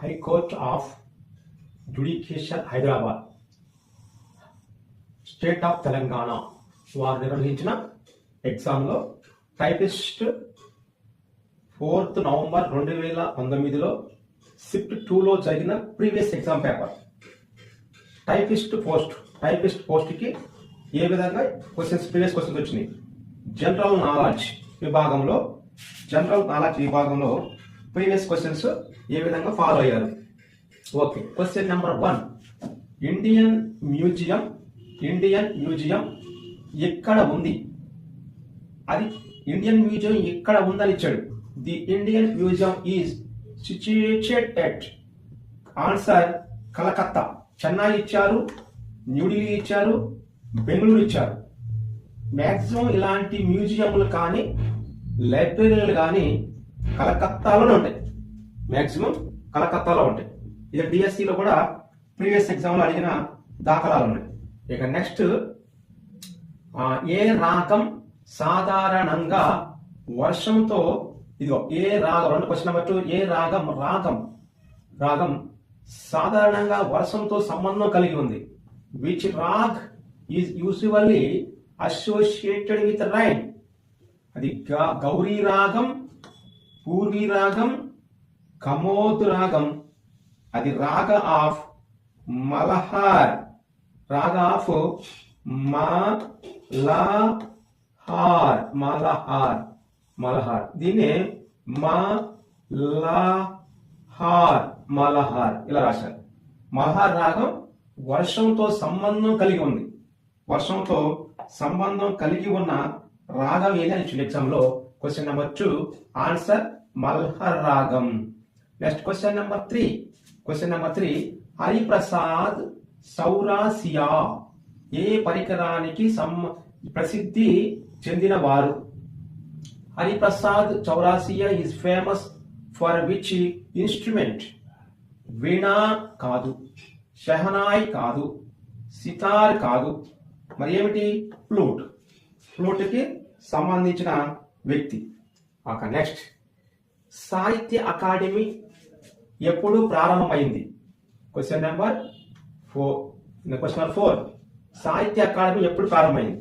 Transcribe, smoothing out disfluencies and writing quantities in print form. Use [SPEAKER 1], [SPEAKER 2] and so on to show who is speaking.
[SPEAKER 1] High court of judicial Hyderabad, state of Telangana వారు నిర్వహించిన ఎగ్జామ్లో టైపిస్ట్ 4th నవంబర్ 2019లో షిఫ్ట్ 2లో జరిగిన ప్రీవియస్ ఎగ్జామ్ పేపర్ టైపిస్ట్ పోస్ట్కి ఏ విధంగా ప్రీవియస్ క్వశ్చన్స్ వచ్చినాయి. జనరల్ నాలెడ్జ్ విభాగంలో ప్రీవియస్ క్వశ్చన్స్ ఏ విధంగా ఫాలో అయ్యారు. Okay, question number 1, Indian museum ఎక్కడ ఉంది? అది ఇండియన్ మ్యూజియం ఎక్కడ ఉందని ఇచ్చాడు. The Indian museum is situated at, answer Calcutta. Chennai ఇచ్చారు, న్యూఢిల్లీ ఇచ్చారు, బెంగళూరు ఇచ్చారు. మ్యాక్సిమం ఇలాంటి మ్యూజియంలు కానీ లైబ్రరీలు కానీ కలకత్తాలోనే ఉంటాయి. మ్యాక్సిమం కలకత్తాలో ఉంటాయి. ఇది డిఎస్సిలో కూడా ప్రీవియస్ ఎగ్జామ్లో అడిగిన దాఖలాలు ఉన్నాయి. ఇక నెక్స్ట్, ఏ రాగం సాధారణంగా వర్షంతో, ఇదిగో ఏ రాగం, 2 క్వశ్చన్ నెంబర్ 2, ఏ రాగం సాధారణంగా వర్షంతో సంబంధం కలిగి ఉంది. Which raag is usually associated with rain? అది గౌరీ రాగం, పూర్వీ రాగం, కమోద్ రాగం. అది రాగ ఆఫ్ మలహార్, మలహార్. దీన్ని మలహార్ ఇలా రాశారు. మలహార్ రాగం వర్షంతో సంబంధం కలిగి ఉంది. వర్షంతో సంబంధం కలిగి ఉన్న రాగం ఏదని ఇచ్చింది ఎగ్జామ్ లో. క్వశ్చన్ నెంబర్ 2, ఆన్సర్ మల్హర్ రాగం. Next question number 3, Hariprasad Chaurasia ఏ పరికరానికి ప్రసిద్ధి చెందినవారు? Hariprasad Chaurasia is famous for which instrument? Veena కాదు, షహనాయ్ కాదు, సితార్ కాదు, మరి ఏమిటి? ఫ్లూట్కి సంబంధించిన వ్యక్తి. నెక్స్ట్, సాహిత్య అకాడమీ ఎప్పుడు ప్రారంభమైంది? క్వశ్చన్ నెంబర్ 4, సాహిత్య అకాడమీ ఎప్పుడు ప్రారంభమైంది?